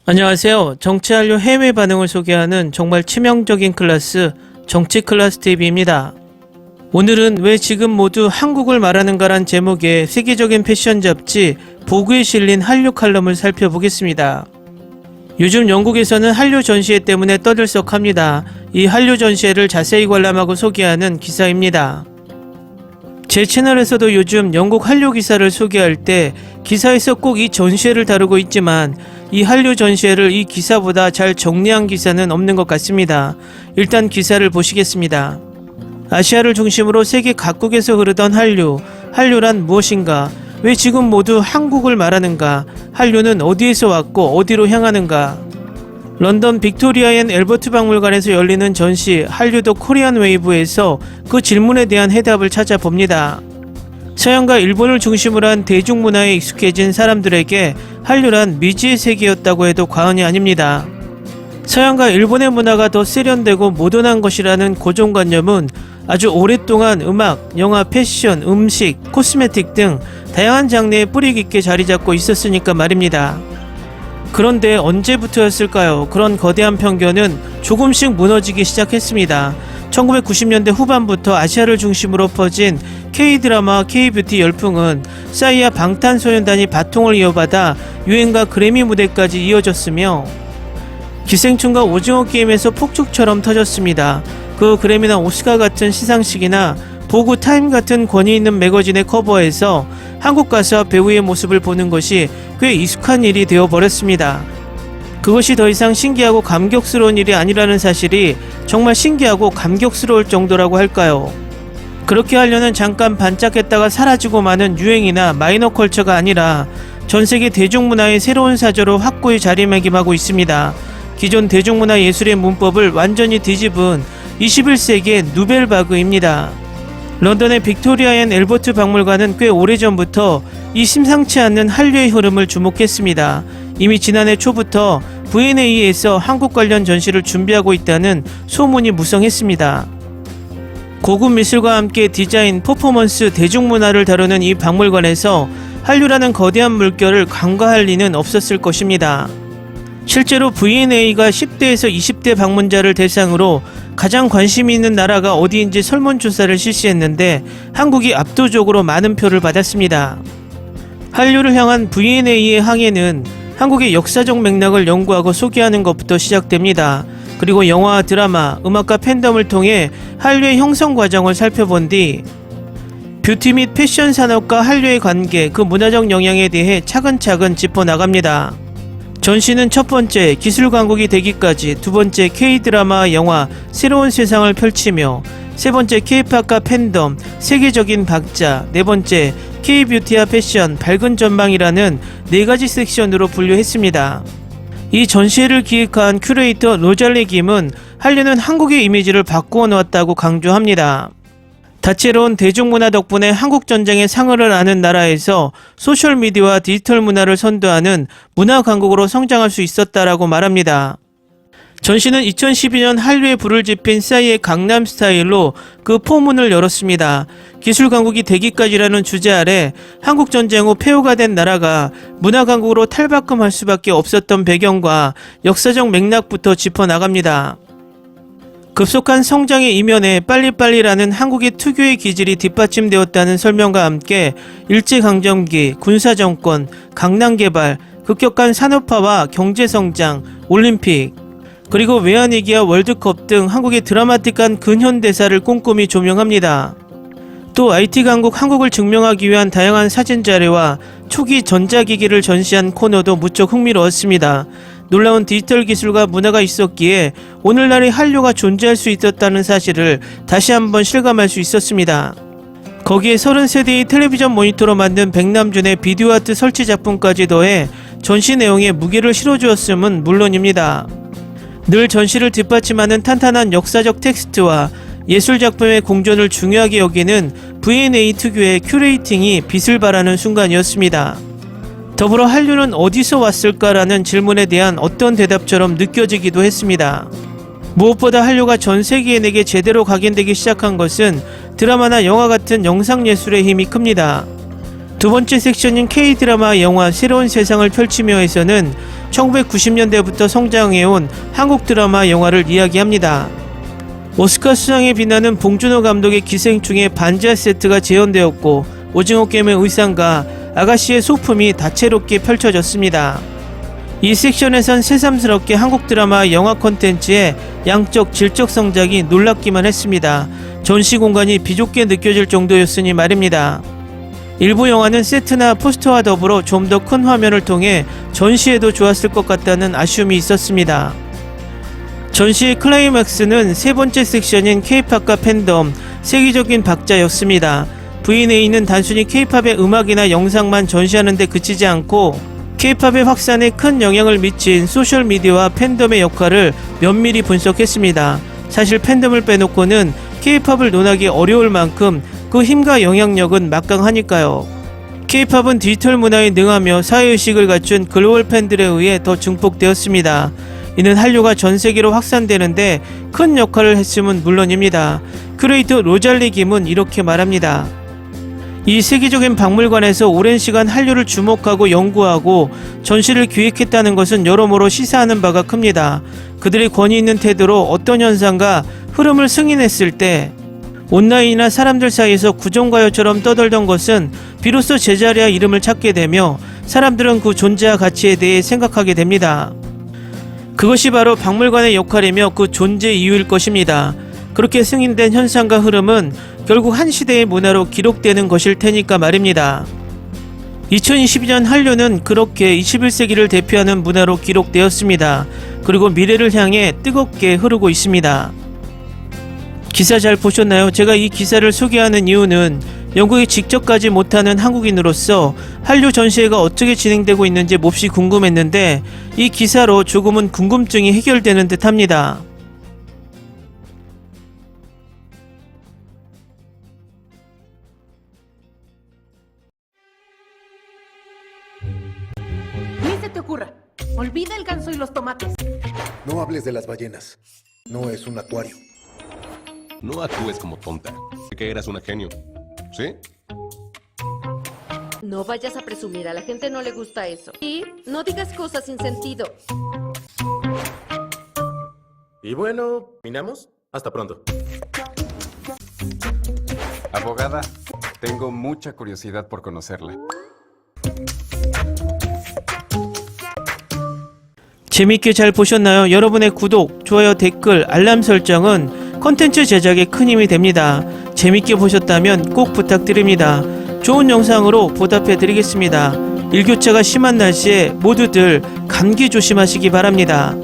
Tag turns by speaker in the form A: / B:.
A: 안녕하세요. 정치한류 해외 반응을 소개하는 정말 치명적인 클래스 정치클래스TV입니다. 오늘은 왜 지금 모두 한국을 말하는가란 제목의 세계적인 패션 잡지 보그에 실린 한류 칼럼을 살펴보겠습니다. 요즘 영국에서는 한류 전시회 때문에 떠들썩합니다. 이 한류 전시회를 자세히 관람하고 소개하는 기사입니다. 제 채널에서도 요즘 영국 한류 기사를 소개할 때 기사에서 꼭 이 전시회를 다루고 있지만 이 한류 전시회를 이 기사보다 잘 정리한 기사는 없는 것 같습니다. 일단 기사를 보시겠습니다. 아시아를 중심으로 세계 각국에서 흐르던 한류란 무엇인가? 왜 지금 모두 한국을 말하는가? 한류는 어디에서 왔고 어디로 향하는가? 런던 빅토리아 앤 앨버트 박물관에서 열리는 전시 한류도 코리안 웨이브에서 그 질문에 대한 해답을 찾아봅니다. 서양과 일본을 중심으로 한 대중문화에 익숙해진 사람들에게 한류란 미지의 세계였다고 해도 과언이 아닙니다. 서양과 일본의 문화가 더 세련되고 모던한 것이라는 고정관념은 아주 오랫동안 음악, 영화, 패션, 음식, 코스메틱 등 다양한 장르에 뿌리 깊게 자리 잡고 있었으니까 말입니다. 그런데 언제부터였을까요? 그런 거대한 편견은 조금씩 무너지기 시작했습니다. 1990년대 후반부터 아시아를 중심으로 퍼진 K-드라마, K-뷰티 열풍은 싸이와 방탄소년단이 바통을 이어받아 유행과 그래미 무대까지 이어졌으며 기생충과 오징어 게임에서 폭죽처럼 터졌습니다. 그 그래미나 오스카 같은 시상식이나 보그 타임 같은 권위 있는 매거진의 커버에서 한국 가수와 배우의 모습을 보는 것이 꽤 익숙한 일이 되어버렸습니다. 그것이 더 이상 신기하고 감격스러운 일이 아니라는 사실이 정말 신기하고 감격스러울 정도라고 할까요? 그렇게 하려는 잠깐 반짝했다가 사라지고 마는 유행이나 마이너 컬처가 아니라 전세계 대중문화의 새로운 사조로 확고히 자리매김하고 있습니다. 기존 대중문화 예술의 문법을 완전히 뒤집은 21세기의 누벨바그입니다. 런던의 빅토리아 앤 앨버트 박물관은 꽤 오래전부터 이 심상치 않는 한류의 흐름을 주목했습니다. 이미 지난해 초부터 V&A에서 한국 관련 전시를 준비하고 있다는 소문이 무성했습니다. 고급 미술과 함께 디자인, 퍼포먼스, 대중문화를 다루는 이 박물관에서 한류라는 거대한 물결을 간과할 리는 없었을 것입니다. 실제로 V&A가 10대에서 20대 방문자를 대상으로 가장 관심이 있는 나라가 어디인지 설문조사를 실시했는데 한국이 압도적으로 많은 표를 받았습니다. 한류를 향한 V&A의 항해는 한국의 역사적 맥락을 연구하고 소개하는 것부터 시작됩니다. 그리고 영화, 드라마, 음악과 팬덤을 통해 한류의 형성 과정을 살펴본 뒤 뷰티 및 패션 산업과 한류의 관계, 그 문화적 영향에 대해 차근차근 짚어나갑니다. 전시는 첫 번째 기술 강국이 되기까지, 두 번째 K-드라마, 영화, 새로운 세상을 펼치며, 세 번째 K-팝과 팬덤, 세계적인 박자, 네 번째 K-뷰티와 패션, 밝은 전망이라는 네 가지 섹션으로 분류했습니다. 이 전시회를 기획한 큐레이터 로잘리 김은 한류는 한국의 이미지를 바꾸어 놓았다고 강조합니다. 다채로운 대중문화 덕분에 한국전쟁의 상을 아는 나라에서 소셜미디어와 디지털 문화를 선도하는 문화 강국으로 성장할 수 있었다라고 말합니다. 전시는 2012년 한류에 불을 지핀 싸이의 강남 스타일로 그 포문을 열었습니다. 기술 강국이 되기까지라는 주제 아래 한국전쟁 후 폐허가 된 나라가 문화 강국으로 탈바꿈할 수밖에 없었던 배경과 역사적 맥락부터 짚어나갑니다. 급속한 성장의 이면에 빨리빨리라는 한국의 특유의 기질이 뒷받침되었다는 설명과 함께 일제강점기, 군사정권, 강남개발, 급격한 산업화와 경제성장, 올림픽, 그리고 외환위기와 월드컵 등 한국의 드라마틱한 근현대사를 꼼꼼히 조명합니다. 또 IT 강국 한국을 증명하기 위한 다양한 사진자료와 초기 전자기기를 전시한 코너도 무척 흥미로웠습니다. 놀라운 디지털 기술과 문화가 있었기에 오늘날의 한류가 존재할 수 있었다는 사실을 다시 한번 실감할 수 있었습니다. 거기에 30세대의 텔레비전 모니터로 만든 백남준의 비디오 아트 설치 작품까지 더해 전시 내용에 무게를 실어주었음은 물론입니다. 늘 전시를 뒷받침하는 탄탄한 역사적 텍스트와 예술작품의 공존을 중요하게 여기는 V&A 특유의 큐레이팅이 빛을 발하는 순간이었습니다. 더불어 한류는 어디서 왔을까라는 질문에 대한 어떤 대답처럼 느껴지기도 했습니다. 무엇보다 한류가 전 세계인에게 제대로 각인되기 시작한 것은 드라마나 영화 같은 영상예술의 힘이 큽니다. 두 번째 섹션인 K-드라마, 영화, 새로운 세상을 펼치며에서는 1990년대부터 성장해온 한국 드라마 영화를 이야기합니다. 오스카 수상에 빛나는 봉준호 감독의 기생충의 반지하 세트가 재현되었고 오징어 게임의 의상과 아가씨의 소품이 다채롭게 펼쳐졌습니다. 이 섹션에선 새삼스럽게 한국 드라마 영화 콘텐츠의 양적 질적 성장이 놀랍기만 했습니다. 전시 공간이 비좁게 느껴질 정도였으니 말입니다. 일부 영화는 세트나 포스터와 더불어 좀 더 큰 화면을 통해 전시해도 좋았을 것 같다는 아쉬움이 있었습니다. 전시의 클라이맥스는 세 번째 섹션인 K-팝과 팬덤, 세계적인 박자였습니다. V&A는 단순히 K-팝의 음악이나 영상만 전시하는 데 그치지 않고 K-팝의 확산에 큰 영향을 미친 소셜미디어와 팬덤의 역할을 면밀히 분석했습니다. 사실 팬덤을 빼놓고는 K-팝을 논하기 어려울 만큼 그 힘과 영향력은 막강하니까요. K-팝은 디지털 문화에 능하며 사회의식을 갖춘 글로벌 팬들에 의해 더 증폭되었습니다. 이는 한류가 전 세계로 확산되는데 큰 역할을 했음은 물론입니다. 큐레이터 로잘리 김은 이렇게 말합니다. 이 세계적인 박물관에서 오랜 시간 한류를 주목하고 연구하고 전시를 기획했다는 것은 여러모로 시사하는 바가 큽니다. 그들의 권위 있는 태도로 어떤 현상과 흐름을 승인했을 때 온라인이나 사람들 사이에서 구정가요처럼 떠돌던 것은 비로소 제자리와 이름을 찾게 되며 사람들은 그 존재와 가치에 대해 생각하게 됩니다. 그것이 바로 박물관의 역할이며 그 존재 이유일 것입니다. 그렇게 승인된 현상과 흐름은 결국 한 시대의 문화로 기록되는 것일 테니까 말입니다. 2022년 한류는 그렇게 21세기를 대표하는 문화로 기록되었습니다. 그리고 미래를 향해 뜨겁게 흐르고 있습니다. 기사 잘 보셨나요? 제가 이 기사를 소개하는 이유는 영국에 직접 가지 못하는 한국인으로서 한류 전시회가 어떻게 진행되고 있는지 몹시 궁금했는데 이 기사로 조금은 궁금증이 해결되는 듯 합니다.
B: Ni se te ocurra. Olvida el ganso y los tomates.
C: No hables de las ballenas. No es un acuario.
D: No actúes como tonta. Que eras una genio. ¿Sí?
E: No vayas a presumir, a la gente no le gusta eso. Y no digas cosas sin sentido.
F: Y bueno, ¿minamos? Hasta pronto.
G: Abogada, tengo mucha curiosidad por conocerla.
A: 재밌게 잘 보셨나요? 여러분의 구독, 좋아요, 댓글, 알람 설정은 콘텐츠 제작에 큰 힘이 됩니다. 재밌게 보셨다면 꼭 부탁드립니다. 좋은 영상으로 보답해 드리겠습니다. 일교차가 심한 날씨에 모두들 감기 조심하시기 바랍니다.